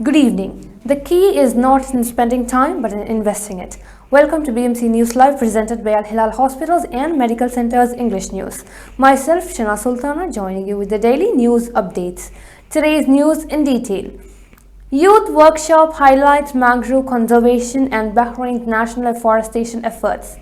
Good evening. The key is not in spending time but in investing it. Welcome to BMC News Live presented by Al Hilal Hospitals and Medical Centers English News. Myself, Shana Sultana, joining you with the daily news updates. Today's news in detail. Youth workshop highlights mangrove conservation and Bahrain's national afforestation efforts.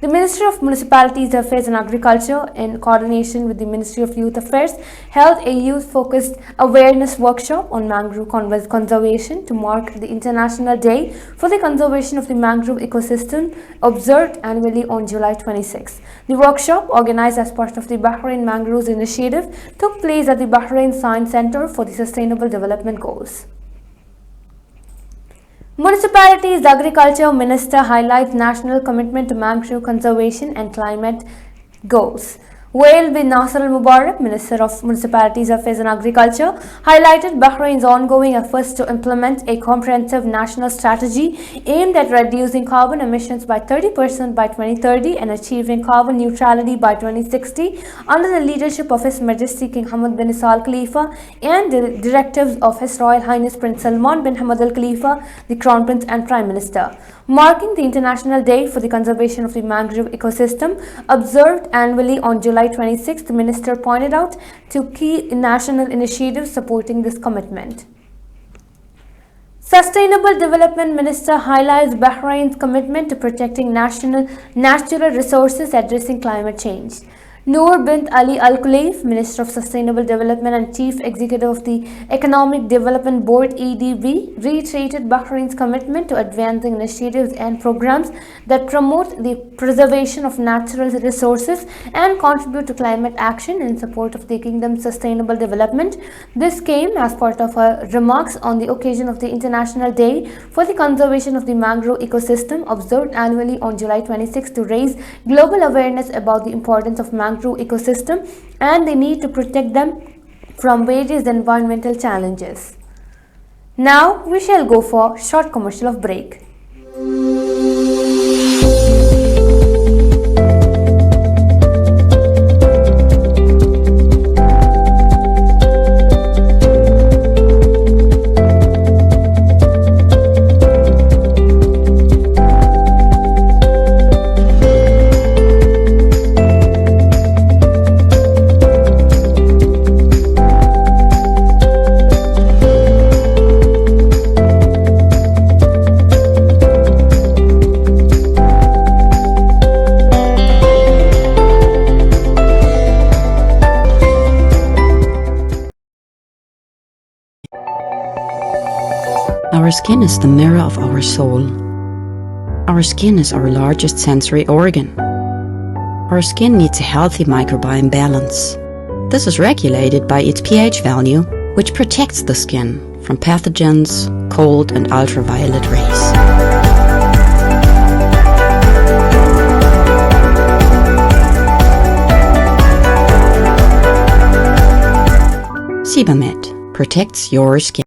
The Ministry of Municipalities Affairs and Agriculture, in coordination with the Ministry of Youth Affairs, held a youth-focused awareness workshop on mangrove conservation to mark the International Day for the Conservation of the Mangrove Ecosystem, observed annually on July 26. The workshop, organized as part of the Bahrain Mangroves Initiative, took place at the Bahrain Science Center for the Sustainable Development Goals. Municipalities Agriculture Minister highlights national commitment to mangrove conservation and climate goals. Wael bin Nasser Al Mubarak, Minister of Municipalities Affairs and Agriculture, highlighted Bahrain's ongoing efforts to implement a comprehensive national strategy aimed at reducing carbon emissions by 30% by 2030 and achieving carbon neutrality by 2060 under the leadership of His Majesty King Hamad bin Isa Al Khalifa and the directives of His Royal Highness Prince Salman bin Hamad Al Khalifa, the Crown Prince and Prime Minister. Marking the International Day for the Conservation of the Mangrove Ecosystem, observed annually on July 26, the Minister pointed out two key national initiatives supporting this commitment. Sustainable Development Minister highlights Bahrain's commitment to protecting natural resources addressing climate change. Noor bint Ali Al Khulaif, Minister of Sustainable Development and Chief Executive of the Economic Development Board (EDB), reiterated Bahrain's commitment to advancing initiatives and programs that promote the preservation of natural resources and contribute to climate action in support of the kingdom's sustainable development. This came as part of her remarks on the occasion of the International Day for the Conservation of the Mangrove Ecosystem, observed annually on July 26 to raise global awareness about the importance of mangrove ecosystem and the need to protect them from various environmental challenges. Now we shall go for short commercial of break. Our skin is the mirror of our soul. Our skin is our largest sensory organ. Our skin needs a healthy microbiome balance. This is regulated by its pH value, which protects the skin from pathogens, cold and ultraviolet rays. Sebamed protects your skin.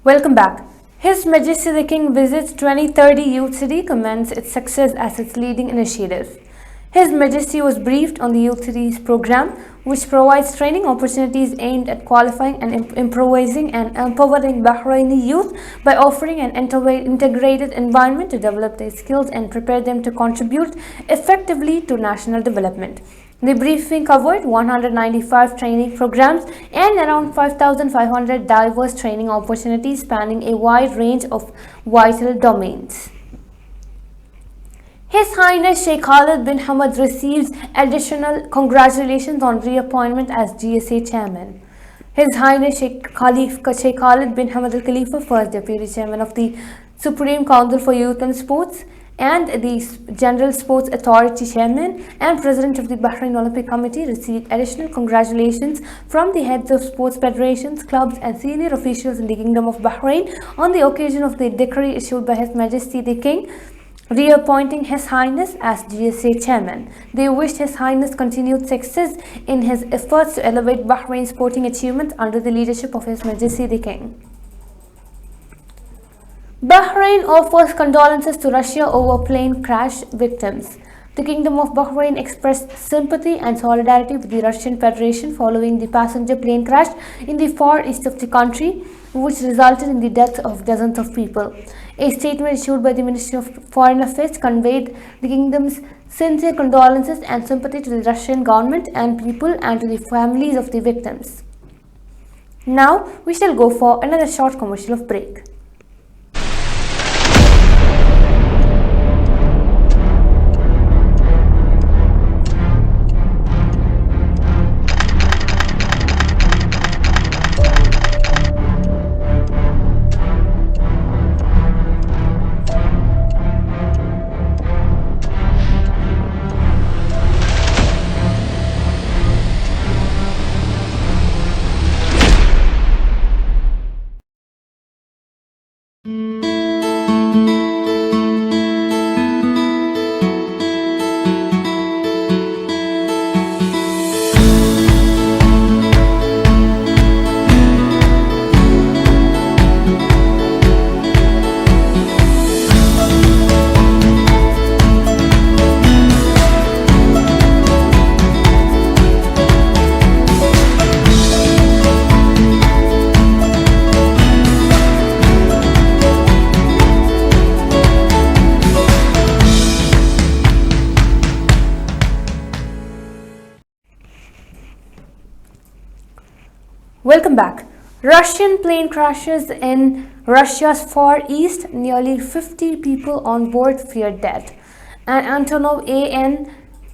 Welcome back. His Majesty the King visits 2030 Youth City commends its success as its leading initiative. His Majesty was briefed on the Youth Cities program, which provides training opportunities aimed at qualifying and improvising and empowering Bahraini youth by offering an integrated environment to develop their skills and prepare them to contribute effectively to national development. The briefing covered 195 training programs and around 5,500 diverse training opportunities spanning a wide range of vital domains. His Highness Sheikh Khalid bin Hamad receives additional congratulations on reappointment as GSA Chairman. His Highness Sheikh Khalid bin Hamad Al Khalifa, first Deputy Chairman of the Supreme Council for Youth and Sports, and the General Sports Authority Chairman and President of the Bahrain Olympic Committee, received additional congratulations from the heads of sports federations, clubs and senior officials in the Kingdom of Bahrain on the occasion of the decree issued by His Majesty the King reappointing His Highness as GSA Chairman. They wished His Highness continued success in his efforts to elevate Bahrain's sporting achievements under the leadership of His Majesty the King. Bahrain offers condolences to Russia over plane crash victims. The Kingdom of Bahrain expressed sympathy and solidarity with the Russian Federation following the passenger plane crash in the far east of the country, which resulted in the death of dozens of people. A statement issued by the Ministry of Foreign Affairs conveyed the kingdom's sincere condolences and sympathy to the Russian government and people and to the families of the victims. Now, we shall go for another short commercial break. Welcome back. Russian plane crashes in Russia's Far East. Nearly 50 people on board feared death. An Antonov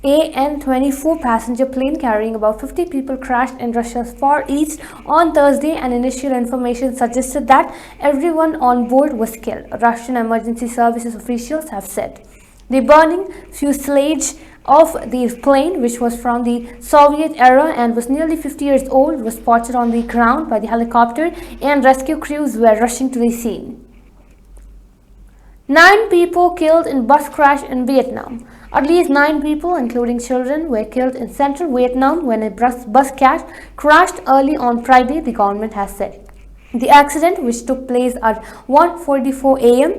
AN-24 passenger plane carrying about 50 people crashed in Russia's Far East on Thursday, and initial information suggested that everyone on board was killed, Russian emergency services officials have said. The burning fuselage of the plane, which was from the Soviet era and was nearly 50 years old, was spotted on the ground by the helicopter, and rescue crews were rushing to the scene. 9 people killed in bus crash in Vietnam. At least 9 people, including children, were killed in central Vietnam when a bus crashed early on Friday, the government has said. The accident, which took place at 1:44 a.m.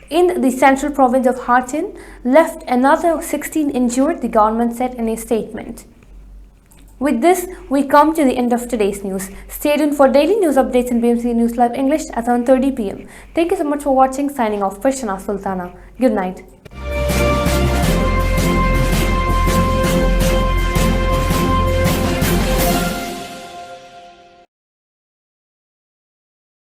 in the central province of Ha Tinh, left another 16 injured, the government said in a statement. With this, we come to the end of today's news. Stay tuned for daily news updates in BMC News Live English at 7:30 p.m. Thank you so much for watching. Signing off, Farshana Sultana. Good night.